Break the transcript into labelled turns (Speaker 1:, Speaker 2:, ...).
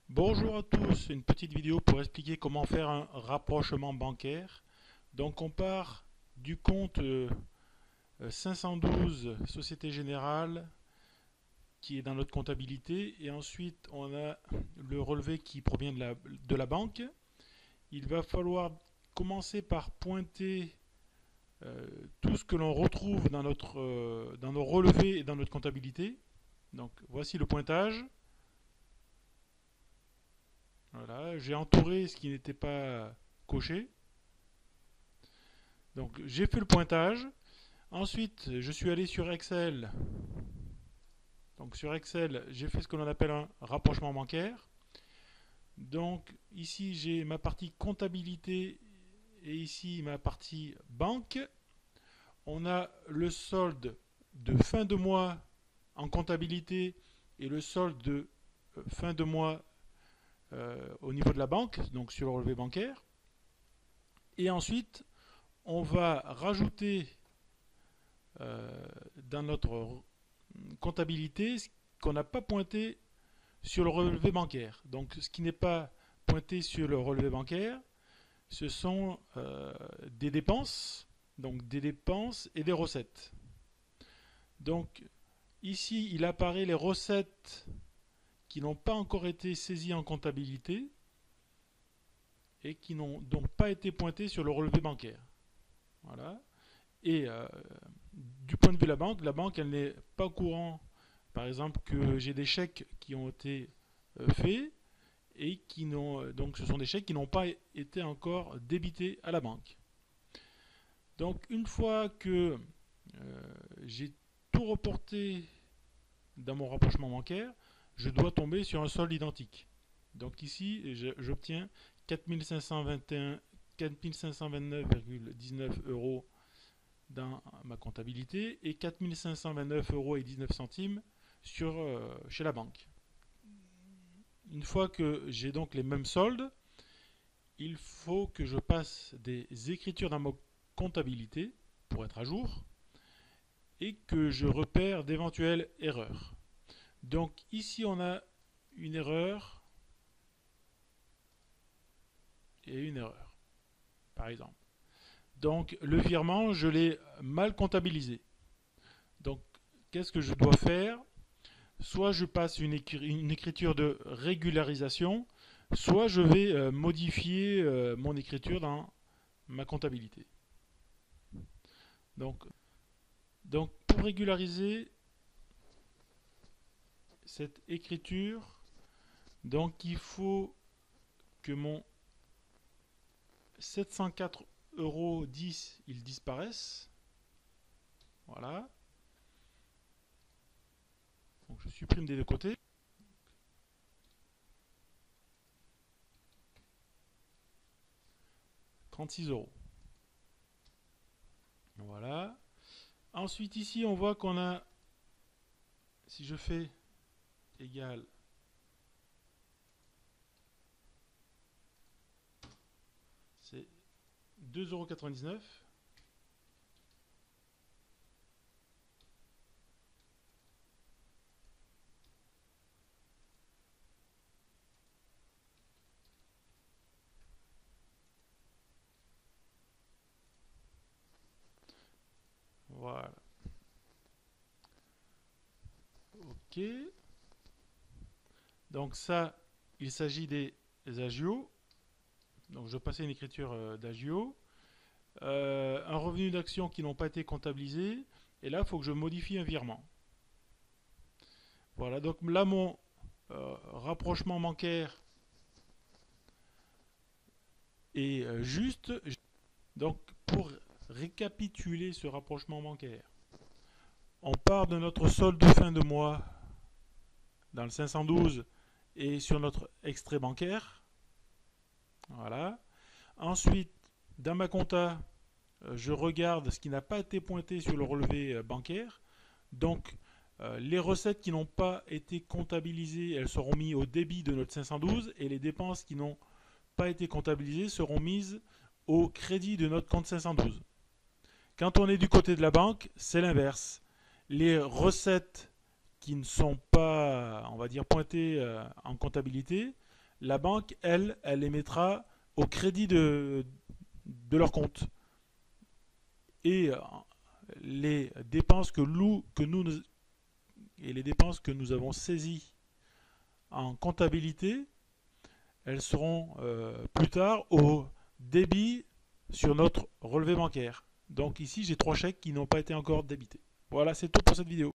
Speaker 1: Bonjour à tous, une petite vidéo pour expliquer comment faire un rapprochement bancaire. Donc on part du compte 512 Société Générale qui est dans notre comptabilité et ensuite on a le relevé qui provient de la banque. Il va falloir commencer par pointer tout ce que l'on retrouve dans nos relevés et dans notre comptabilité. Donc voici le pointage. Voilà, j'ai entouré ce qui n'était pas coché. Donc j'ai fait le pointage. Ensuite, je suis allé sur Excel. Donc sur Excel, j'ai fait ce que l'on appelle un rapprochement bancaire. Donc ici, j'ai ma partie comptabilité et ici ma partie banque. On a le solde de fin de mois en comptabilité et le solde de fin de mois au niveau de la banque, donc sur le relevé bancaire. Et ensuite, on va rajouter dans notre comptabilité ce qu'on n'a pas pointé sur le relevé bancaire. Donc ce qui n'est pas pointé sur le relevé bancaire, ce sont des dépenses, donc des dépenses et des recettes. Donc ici, il apparaît les recettes qui n'ont pas encore été saisies en comptabilité et qui n'ont donc pas été pointées sur le relevé bancaire. Voilà. Et du point de vue de la banque, elle n'est pas au courant, par exemple, que j'ai des chèques qui ont été faits et qui n'ont donc ce sont des chèques qui n'ont pas été encore débités à la banque. Donc une fois que j'ai tout reporté dans mon rapprochement bancaire, je dois tomber sur un solde identique. Donc ici, j'obtiens 4529,19 euros dans ma comptabilité et 4529,19 euros chez la banque. Une fois que j'ai donc les mêmes soldes, il faut que je passe des écritures dans ma comptabilité pour être à jour et que je repère d'éventuelles erreurs. Donc ici on a une erreur et une erreur, par exemple. Donc le virement, je l'ai mal comptabilisé. Donc qu'est-ce que je dois faire? Soit je passe une écriture de régularisation, soit je vais modifier mon écriture dans ma comptabilité. Donc, donc pour régulariser cette écriture, donc il faut que mon 704,10 € il disparaisse. Voilà. Donc je supprime des deux côtés. 36 euros. Voilà. Ensuite ici on voit qu'on a, si je fais égal, c'est 2,99 €. Voilà. OK. Donc ça, il s'agit des agios. Donc je passais une écriture d'agio. Un revenu d'action qui n'ont pas été comptabilisés. Et là, il faut que je modifie un virement. Voilà, donc là, mon rapprochement bancaire est juste. Donc pour récapituler ce rapprochement bancaire, on part de notre solde de fin de mois dans le 512 et sur notre extrait bancaire. Voilà. Ensuite, dans ma compta, je regarde ce qui n'a pas été pointé sur le relevé bancaire. Donc, les recettes qui n'ont pas été comptabilisées, elles seront mises au débit de notre 512 et les dépenses qui n'ont pas été comptabilisées seront mises au crédit de notre compte 512. Quand on est du côté de la banque, c'est l'inverse. Les recettes qui ne sont pas, on va dire, pointées en comptabilité la banque, elle les mettra au crédit de leur compte. Et les dépenses les dépenses que nous avons saisies en comptabilité, elles seront plus tard au débit sur notre relevé bancaire. Donc ici, j'ai 3 chèques qui n'ont pas été encore débités. Voilà, c'est tout pour cette vidéo.